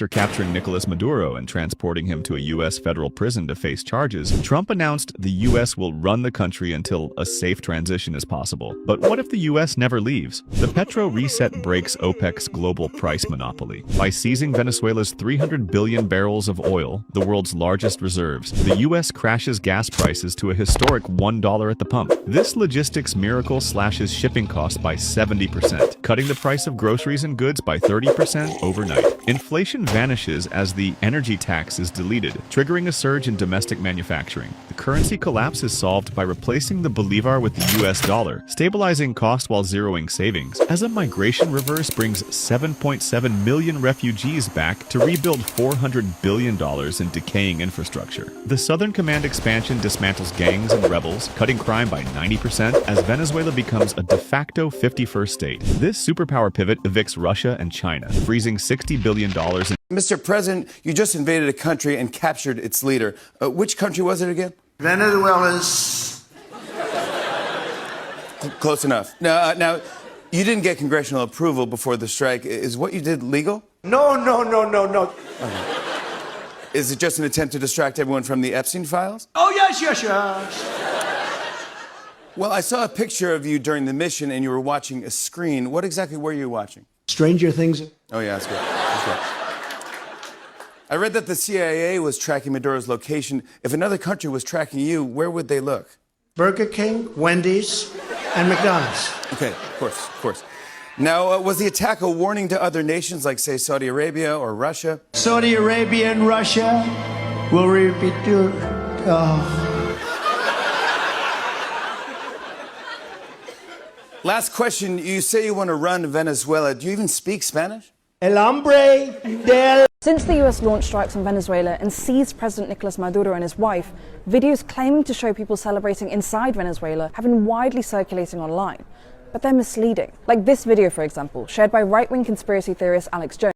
after capturing Nicolas Maduro and transporting him to a U.S. federal prison to face charges, Trump announced the U.S. will run the country until a safe transition is possible. But what if the U.S. never leaves? The Petro reset breaks OPEC's global price monopoly. By seizing Venezuela's 300 billion barrels of oil, the world's largest reserves, the U.S. crashes gas prices to a historic $1 at the pump. This logistics miracle slashes shipping costs by 70%, cutting the price of groceries and goods by 30% overnight. Inflation vanishes as the energy tax is deleted, triggering a surge in domestic manufacturing. The currency collapse is solved by replacing the bolivar with the US dollar, stabilizing cost while zeroing savings. As a migration reverse brings 7.7 million refugees back to rebuild $400 billion in decaying infrastructure. The Southern Command expansion dismantles gangs and rebels, cutting crime by 90% as Venezuela becomes a de facto 51st state. This superpower pivot evicts Russia and China, freezing $60 billion in. Mr. President, you just invaded a country and captured its leader. Which country was it again? Venezuela's. Close enough. Now, you didn't get congressional approval before the strike. Is what you did legal? No. Okay. Is it just an attempt to distract everyone from the Epstein files? Oh, yes. Well, I saw a picture of you during the mission and you were watching a screen. What exactly were you watching? Stranger Things. Oh, yeah, that's good. I read that the CIA was tracking Maduro's location. If another country was tracking you, where would they look? Burger King, Wendy's, and McDonald's. Okay, of course. Now, was the attack a warning to other nations like, say, Saudi Arabia or Russia? Saudi Arabia and Russia will repeat your... Last question. You say you want to run Venezuela. Do you even speak Spanish? El hombre del... Since the US launched strikes on Venezuela and seized President Nicolas Maduro and his wife, videos claiming to show people celebrating inside Venezuela have been widely circulating online. But they're misleading. Like this video, for example, shared by right-wing conspiracy theorist Alex Jones.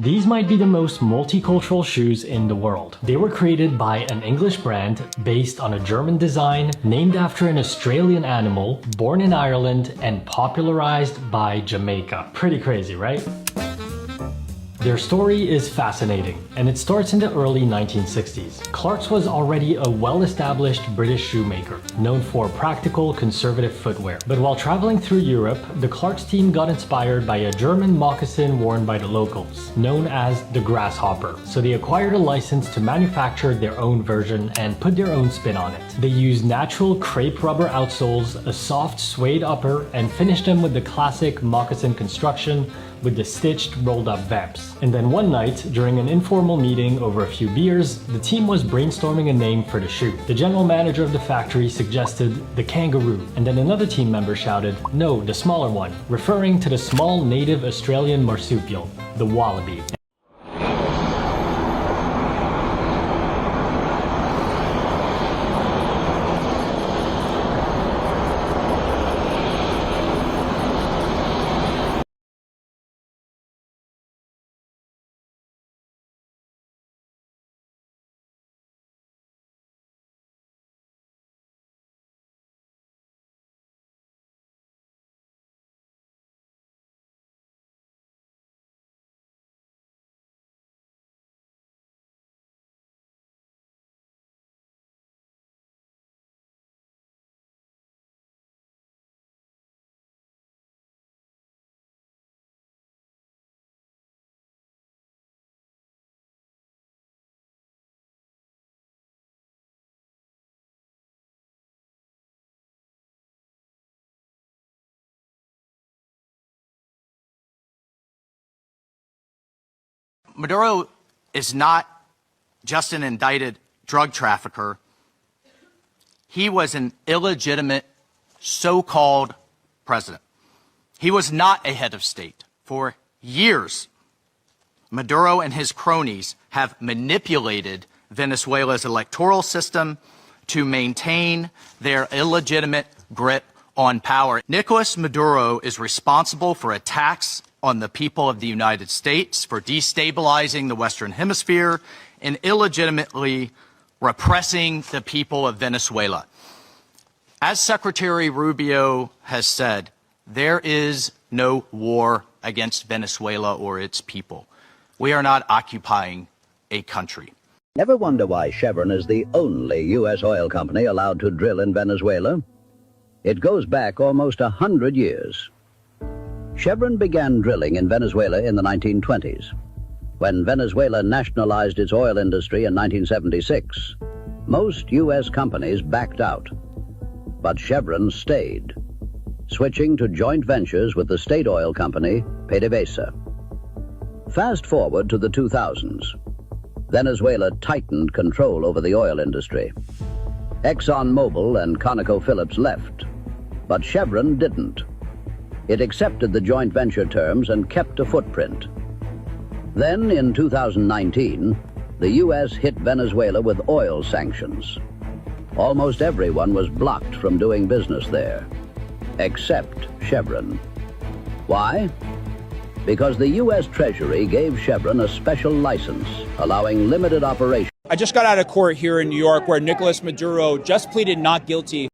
These might be the most multicultural shoes in the world. They were created by an English brand based on a German design, named after an Australian animal, born in Ireland, and popularized by Jamaica. Pretty crazy, right? Their story is fascinating, and it starts in the early 1960s. Clarks was already a well-established British shoemaker, known for practical, conservative footwear. But while traveling through Europe, the Clarks team got inspired by a German moccasin worn by the locals, known as the Grasshopper. So they acquired a license to manufacture their own version and put their own spin on it. They used natural crepe rubber outsoles, a soft suede upper, and finished them with the classic moccasin construction with the stitched rolled up vamps. And then one night, during an informal meeting over a few beers, the team was brainstorming a name for the shoe. The general manager of the factory suggested the kangaroo, and then another team member shouted, "No, the smaller one," referring to the small native Australian marsupial, the wallaby. Maduro is not just an indicted drug trafficker. He was an illegitimate so-called president. He was not a head of state. For years, Maduro and his cronies have manipulated Venezuela's electoral system to maintain their illegitimate grip on power. Nicolas Maduro is responsible for attacks on the people of the United States, for destabilizing the Western Hemisphere, and illegitimately repressing the people of Venezuela. As Secretary Rubio has said, there is no war against Venezuela or its people. We are not occupying a country. Ever wonder why Chevron is the only U.S. oil company allowed to drill in Venezuela? It goes back almost 100 years. Chevron began drilling in Venezuela in the 1920s. When Venezuela nationalized its oil industry in 1976, most U.S. companies backed out. But Chevron stayed, switching to joint ventures with the state oil company, PDVSA. Fast forward to the 2000s. Venezuela tightened control over the oil industry. ExxonMobil and ConocoPhillips left, but Chevron didn't. It accepted the joint venture terms and kept a footprint. Then, in 2019, the U.S. hit Venezuela with oil sanctions. Almost everyone was blocked from doing business there, except Chevron. Why? Because the U.S. Treasury gave Chevron a special license, allowing limited operation. I just got out of court here in New York where Nicolas Maduro just pleaded not guilty.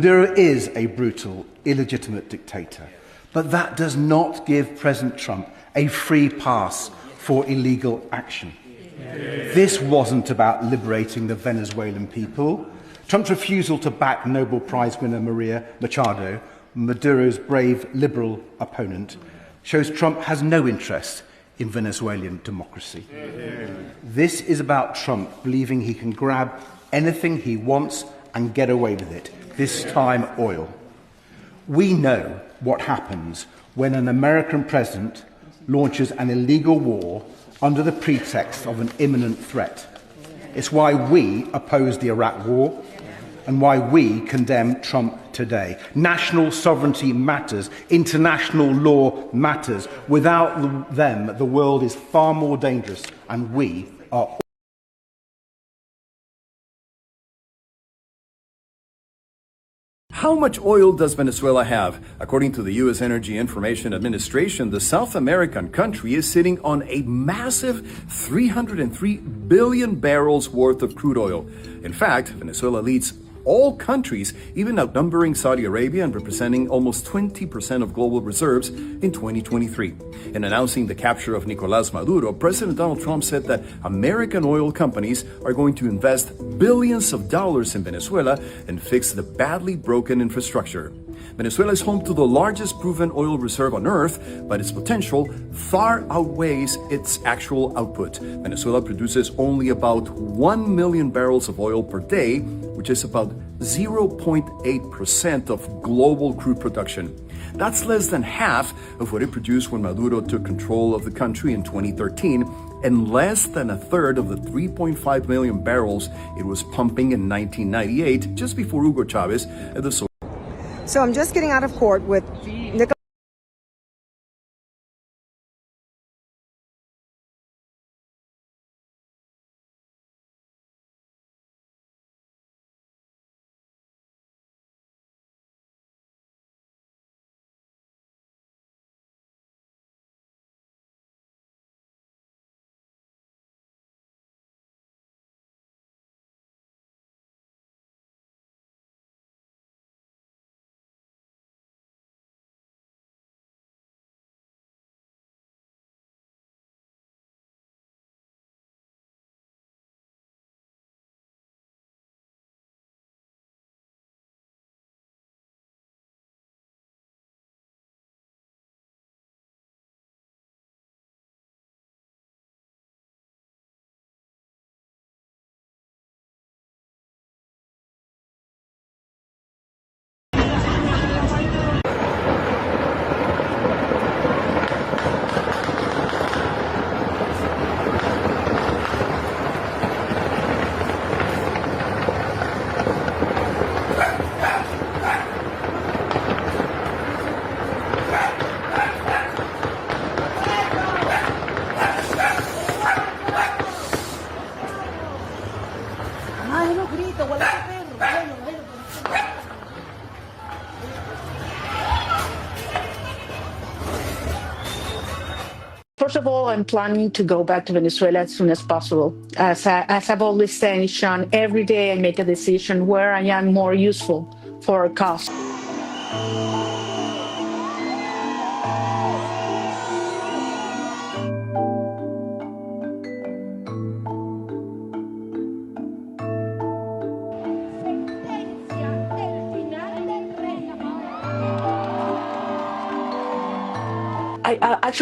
Maduro is a brutal, illegitimate dictator, but that does not give President Trump a free pass for illegal action. This wasn't about liberating the Venezuelan people. Trump's refusal to back Nobel Prize winner Maria Machado, Maduro's brave liberal opponent, shows Trump has no interest in Venezuelan democracy. This is about Trump believing he can grab anything he wants and get away with it. This time, oil. We know what happens when an American president launches an illegal war under the pretext of an imminent threat. It's why we oppose the Iraq war and why we condemn Trump today. National sovereignty matters. International law matters. Without them, the world is far more dangerous, and we are. How much oil does Venezuela have? According to the U.S. Energy Information Administration, the South American country is sitting on a massive 303 billion barrels worth of crude oil. In fact, Venezuela leads all countries, even outnumbering Saudi Arabia and representing almost 20% of global reserves in 2023. In announcing the capture of Nicolas Maduro, President Donald Trump said that American oil companies are going to invest billions of dollars in Venezuela and fix the badly broken infrastructure. Venezuela is home to the largest proven oil reserve on Earth, but its potential far outweighs its actual output. Venezuela produces only about 1 million barrels of oil per day, which is about 0.8% of global crude production. That's less than half of what it produced when Maduro took control of the country in 2013, and less than a third of the 3.5 million barrels it was pumping in 1998, just before Hugo Chavez at the So I'm just getting out of court with Nicolas. First of all, I'm planning to go back to Venezuela as soon as possible. As I've always said, Sean, every day I make a decision where I am more useful for a cause.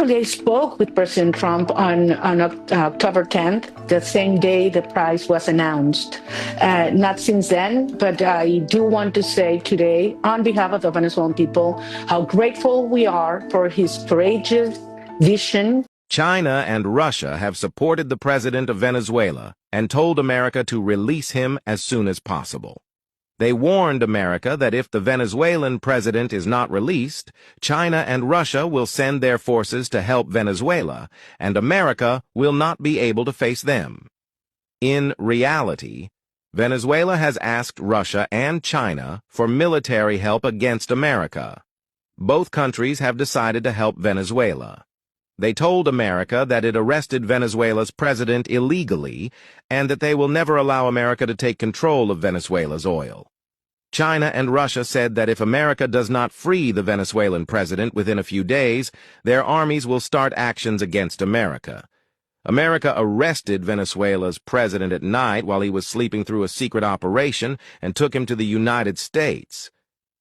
I spoke with President Trump on October 10th, the same day the prize was announced. Not since then, but I do want to say today, on behalf of the Venezuelan people, how grateful we are for his courageous vision. China and Russia have supported the president of Venezuela and told America to release him as soon as possible. They warned America that if the Venezuelan president is not released, China and Russia will send their forces to help Venezuela, and America will not be able to face them. In reality, Venezuela has asked Russia and China for military help against America. Both countries have decided to help Venezuela. They told America that it arrested Venezuela's president illegally and that they will never allow America to take control of Venezuela's oil. China and Russia said that if America does not free the Venezuelan president within a few days, their armies will start actions against America. America arrested Venezuela's president at night while he was sleeping through a secret operation and took him to the United States.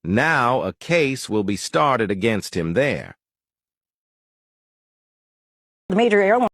Now a case will be started against him there. The major airline